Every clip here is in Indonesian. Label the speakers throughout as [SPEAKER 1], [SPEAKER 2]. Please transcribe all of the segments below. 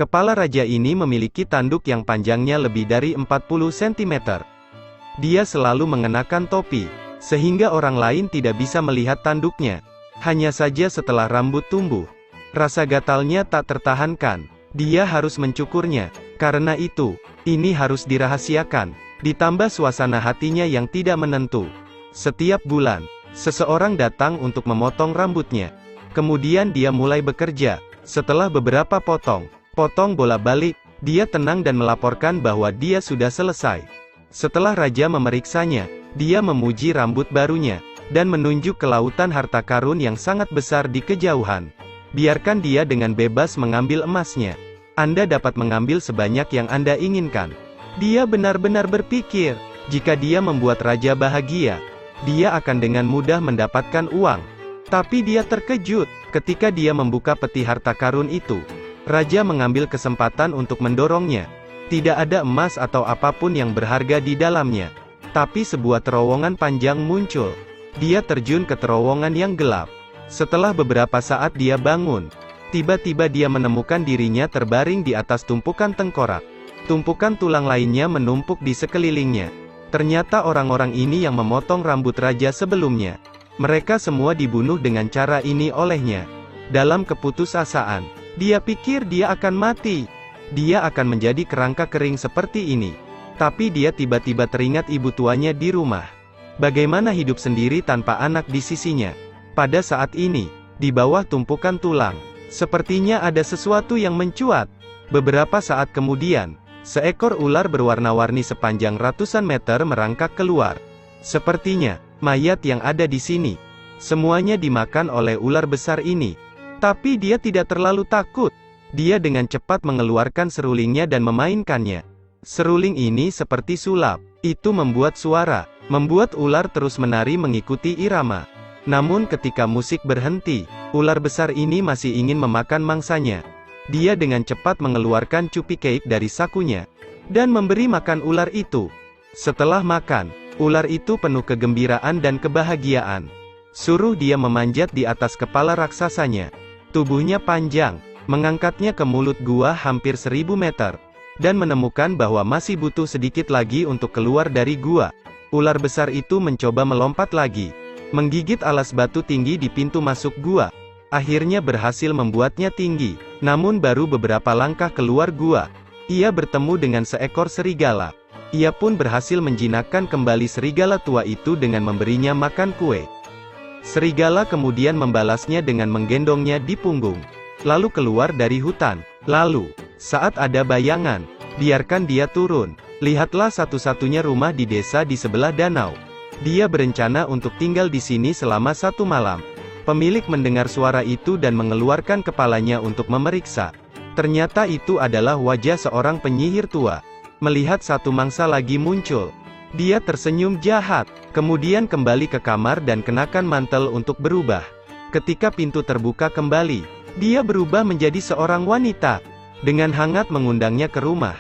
[SPEAKER 1] Kepala raja ini memiliki tanduk yang panjangnya lebih dari 40 cm. Dia selalu mengenakan topi, sehingga orang lain tidak bisa melihat tanduknya. Hanya saja setelah rambut tumbuh, rasa gatalnya tak tertahankan. Dia harus mencukurnya. Karena itu, ini harus dirahasiakan. Ditambah suasana hatinya yang tidak menentu. Setiap bulan, seseorang datang untuk memotong rambutnya. Kemudian dia mulai bekerja. Setelah beberapa potong bola-balik, dia tenang dan melaporkan bahwa dia sudah selesai. Setelah raja memeriksanya, dia memuji rambut barunya, dan menunjuk ke lautan harta karun yang sangat besar di kejauhan. Biarkan dia dengan bebas mengambil emasnya. Anda dapat mengambil sebanyak yang Anda inginkan. Dia benar-benar berpikir, jika dia membuat raja bahagia, dia akan dengan mudah mendapatkan uang. Tapi dia terkejut, ketika dia membuka peti harta karun itu. Raja mengambil kesempatan untuk mendorongnya. Tidak ada emas atau apapun yang berharga di dalamnya. Tapi sebuah terowongan panjang muncul. Dia terjun ke terowongan yang gelap. Setelah beberapa saat dia bangun. Tiba-tiba dia menemukan dirinya terbaring di atas tumpukan tengkorak. Tumpukan tulang lainnya menumpuk di sekelilingnya. Ternyata orang-orang ini yang memotong rambut raja sebelumnya. Mereka semua dibunuh dengan cara ini olehnya. Dalam keputusasaan, dia pikir dia akan mati. Dia akan menjadi kerangka kering seperti ini. Tapi dia tiba-tiba teringat ibu tuanya di rumah. Bagaimana hidup sendiri tanpa anak di sisinya. Pada saat ini, di bawah tumpukan tulang, sepertinya ada sesuatu yang mencuat. Beberapa saat kemudian, seekor ular berwarna-warni sepanjang ratusan meter merangkak keluar. Sepertinya, mayat yang ada di sini, semuanya dimakan oleh ular besar ini. Tapi dia tidak terlalu takut. Dia dengan cepat mengeluarkan serulingnya dan memainkannya. Seruling ini seperti sulap. Itu membuat suara, membuat ular terus menari mengikuti irama. Namun ketika musik berhenti, ular besar ini masih ingin memakan mangsanya. Dia dengan cepat mengeluarkan cupi cake dari sakunya, dan memberi makan ular itu. Setelah makan, ular itu penuh kegembiraan dan kebahagiaan. Suruh dia memanjat di atas kepala raksasanya. Tubuhnya panjang, mengangkatnya ke mulut gua hampir 1000 meter, dan menemukan bahwa masih butuh sedikit lagi untuk keluar dari gua. Ular besar itu mencoba melompat lagi, menggigit alas batu tinggi di pintu masuk gua. Akhirnya berhasil membuatnya tinggi, namun baru beberapa langkah keluar gua, ia bertemu dengan seekor serigala. Ia pun berhasil menjinakkan kembali serigala tua itu dengan memberinya makan kue. Serigala kemudian membalasnya dengan menggendongnya di punggung, lalu keluar dari hutan. Lalu, saat ada bayangan, biarkan dia turun. Lihatlah satu-satunya rumah di desa di sebelah danau. Dia berencana untuk tinggal di sini selama 1 malam. Pemilik mendengar suara itu dan mengeluarkan kepalanya untuk memeriksa. Ternyata itu adalah wajah seorang penyihir tua. Melihat satu mangsa lagi muncul, dia tersenyum jahat, kemudian kembali ke kamar dan kenakan mantel untuk berubah. Ketika pintu terbuka kembali, dia berubah menjadi seorang wanita. Dengan hangat mengundangnya ke rumah.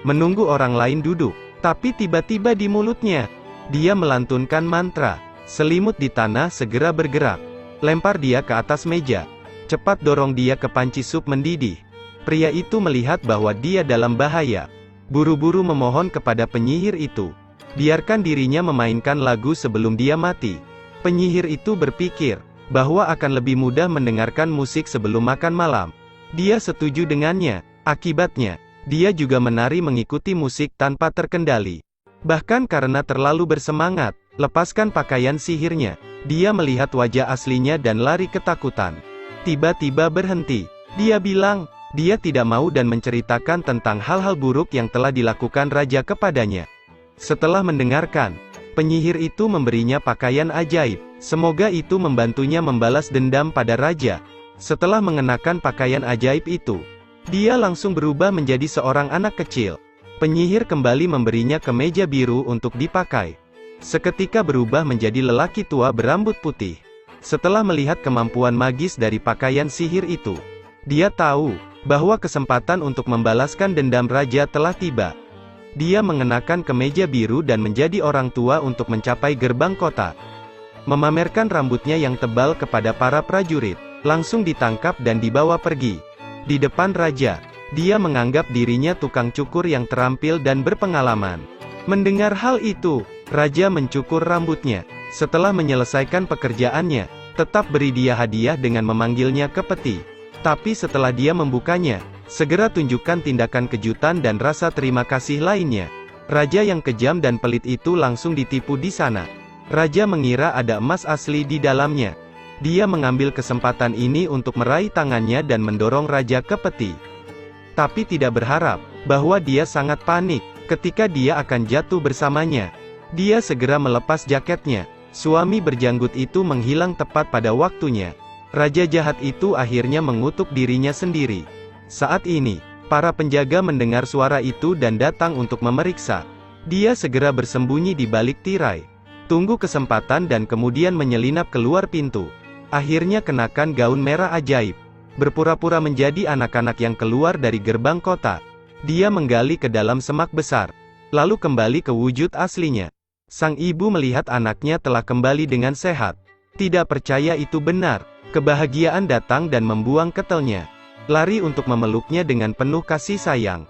[SPEAKER 1] Menunggu orang lain duduk, tapi tiba-tiba di mulutnya, dia melantunkan mantra. Selimut di tanah segera bergerak. Lempar dia ke atas meja. Cepat dorong dia ke panci sup mendidih. Pria itu melihat bahwa dia dalam bahaya. Buru-buru memohon kepada penyihir itu. Biarkan dirinya memainkan lagu sebelum dia mati. Penyihir itu berpikir bahwa akan lebih mudah mendengarkan musik sebelum makan malam. Dia setuju dengannya. Akibatnya, dia juga menari mengikuti musik tanpa terkendali. Bahkan karena terlalu bersemangat, lepaskan pakaian sihirnya. Dia melihat wajah aslinya dan lari ketakutan. Tiba-tiba berhenti. Dia bilang, dia tidak mau dan menceritakan tentang hal-hal buruk yang telah dilakukan raja kepadanya. Setelah mendengarkan, penyihir itu memberinya pakaian ajaib. Semoga itu membantunya membalas dendam pada raja. Setelah mengenakan pakaian ajaib itu, dia langsung berubah menjadi seorang anak kecil. Penyihir kembali memberinya kemeja biru untuk dipakai. Seketika berubah menjadi lelaki tua berambut putih. Setelah melihat kemampuan magis dari pakaian sihir itu, dia tahu bahwa kesempatan untuk membalaskan dendam raja telah tiba. Dia mengenakan kemeja biru dan menjadi orang tua untuk mencapai gerbang kota. Memamerkan rambutnya yang tebal kepada para prajurit, langsung ditangkap dan dibawa pergi. Di depan raja, Dia menganggap dirinya tukang cukur yang terampil dan berpengalaman. Mendengar hal itu, raja mencukur rambutnya. Setelah menyelesaikan pekerjaannya, tetap beri dia hadiah dengan memanggilnya ke peti. Tapi setelah dia membukanya, segera tunjukkan tindakan kejutan dan rasa terima kasih lainnya. Raja yang kejam dan pelit itu langsung ditipu di sana. Raja mengira ada emas asli di dalamnya. Dia mengambil kesempatan ini untuk meraih tangannya dan mendorong raja ke peti. Tapi tidak berharap bahwa dia sangat panik ketika dia akan jatuh bersamanya. Dia segera melepas jaketnya. Suami berjanggut itu menghilang tepat pada waktunya. Raja jahat itu akhirnya mengutuk dirinya sendiri. Saat ini, para penjaga mendengar suara itu dan datang untuk memeriksa. Dia segera bersembunyi di balik tirai. Tunggu kesempatan dan kemudian menyelinap keluar pintu. Akhirnya kenakan gaun merah ajaib. Berpura-pura menjadi anak-anak yang keluar dari gerbang kota. Dia menggali ke dalam semak besar. Lalu kembali ke wujud aslinya. Sang ibu melihat anaknya telah kembali dengan sehat. Tidak percaya itu benar. Kebahagiaan datang dan membuang ketelnya. Lari untuk memeluknya dengan penuh kasih sayang.